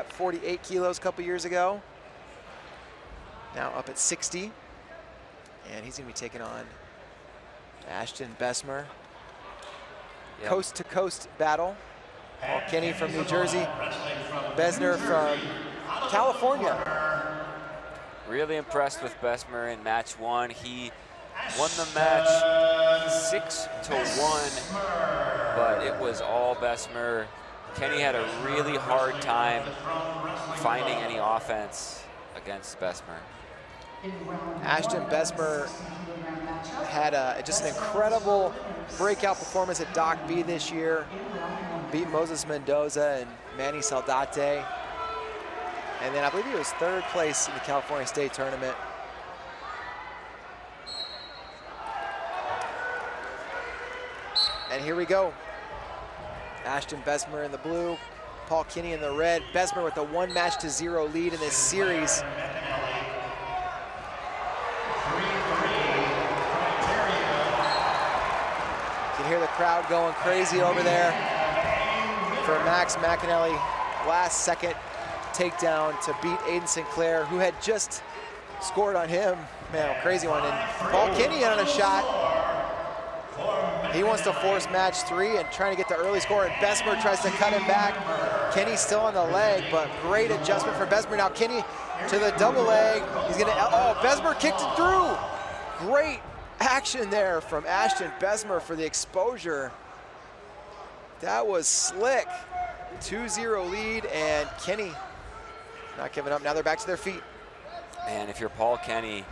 At 48 kilos a couple years ago. Now up at 60. And he's going to be taking on Ashton Besmer. Yep. Coast-to-coast battle. Paul Kenny from New Jersey. Besmer from California. Really impressed with Besmer in match one. He won the match 6-1, but it was all Besmer. Kenny had a really hard time finding any offense against Besmer. Ashton Besmer had just an incredible breakout performance at Doc B this year. Beat Moses Mendoza and Manny Saldate. And then I believe he was third place in the California State Tournament. And here we go. Ashton Besmer in the blue, Paul Kenny in the red. Besmer with a 1-0 lead in this series. You can hear the crowd going crazy over there for Max McAnally. Last second takedown to beat Aiden Sinclair, who had just scored on him. Man, a crazy one. And Paul Kenny on a shot. He wants to force match 3 and trying to get the early score, and Besmer tries to cut him back. Kenny's still on the leg, but great adjustment for Besmer. Now Kenny to the double leg. He's gonna, oh, Besmer kicked it through. Great action there from Ashton Besmer for the exposure. That was slick. 2-0 lead, and Kenny not giving up. Now they're back to their feet. And if you're Paul Kenny,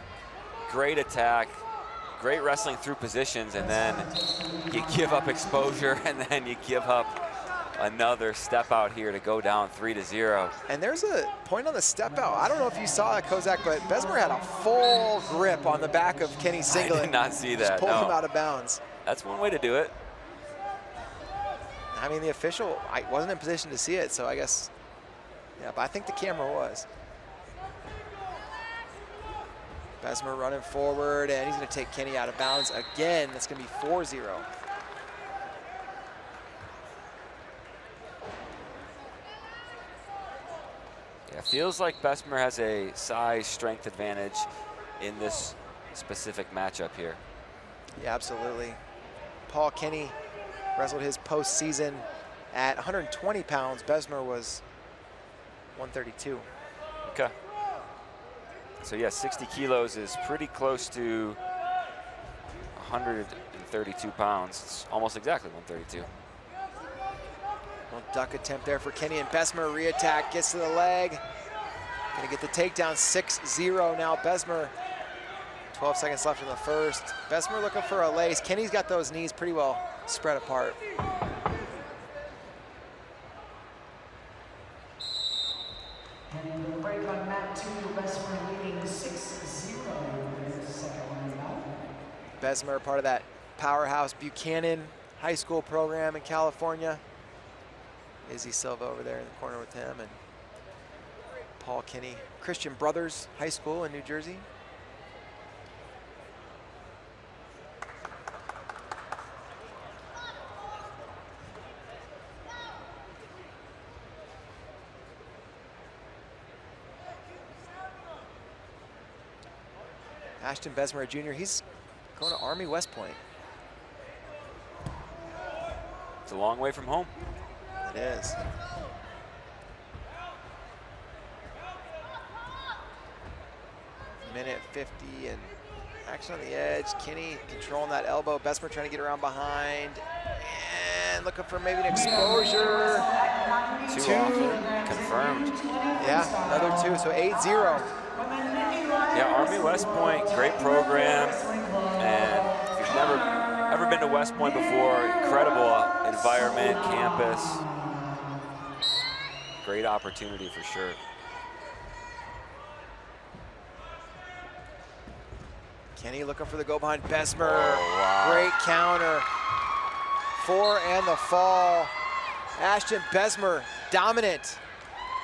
great attack, great wrestling through positions, and then you give up exposure, and then you give up another step out here to go down 3-0. And there's a point on the step out. I don't know if you saw it, Kozak, but Besmer had a full grip on the back of Kenny's singlet. I did not see that, just pulled him out of bounds. That's one way to do it. I mean, the official, I wasn't in position to see it, so I guess, yeah, but I think the camera was. Besmer running forward, and he's going to take Kenny out of bounds again. That's going to be 4-0. Yeah, feels like Besmer has a size strength advantage in this specific matchup here. Yeah, absolutely. Paul Kenny wrestled his postseason at 120 pounds. Besmer was 132. Okay. So yeah, 60 kilos is pretty close to 132 pounds. It's almost exactly 132. Well, duck attempt there for Kenny, and Besmer re-attack, gets to the leg. Gonna get the takedown, 6-0 now. Besmer, 12 seconds left in the first. Besmer looking for a lace. Kenny's got those knees pretty well spread apart. And the break on mat 2, Besmer leading 6-0 in the second round now. Besmer, part of that powerhouse Buchanan high school program in California. Izzy Silva over there in the corner with him, and Paul Kenny, Christian Brothers High School in New Jersey. Ashton Besmer, Jr., he's going to Army West Point. It's a long way from home. It is. Minute 50 and action on the edge. Kenny controlling that elbow. Besmer trying to get around behind. And looking for maybe an exposure. Two. Confirmed. Yeah, another 2, so 8-0. Yeah, Army West Point, great program. And if you've ever been to West Point before, incredible environment, campus. Great opportunity for sure. Kenny looking for the go behind Besmer. Oh, wow. Great counter. 4 and the fall. Ashton Besmer dominant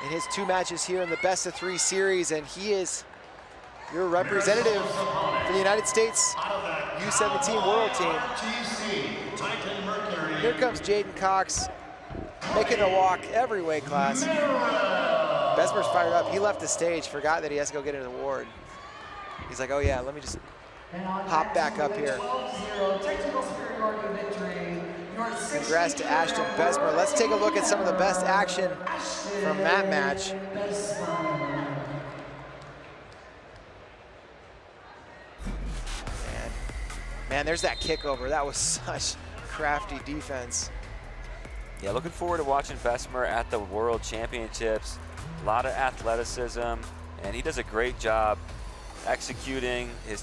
in his 2 matches here in the best of 3 series, and he is your representative for the United States U17 World Team. Here comes Jaden Cox, making the walk every weight class. Besmer's fired up. He left the stage, forgot that he has to go get an award. He's like, oh yeah, let me just hop back up here. 12-0 technical superiority victory. Congrats to Ashton Besmer. Let's take a look at some of the best action from that match. Man, there's that kickover. That was such crafty defense. Yeah, looking forward to watching Besmer at the World Championships. A lot of athleticism, and he does a great job executing his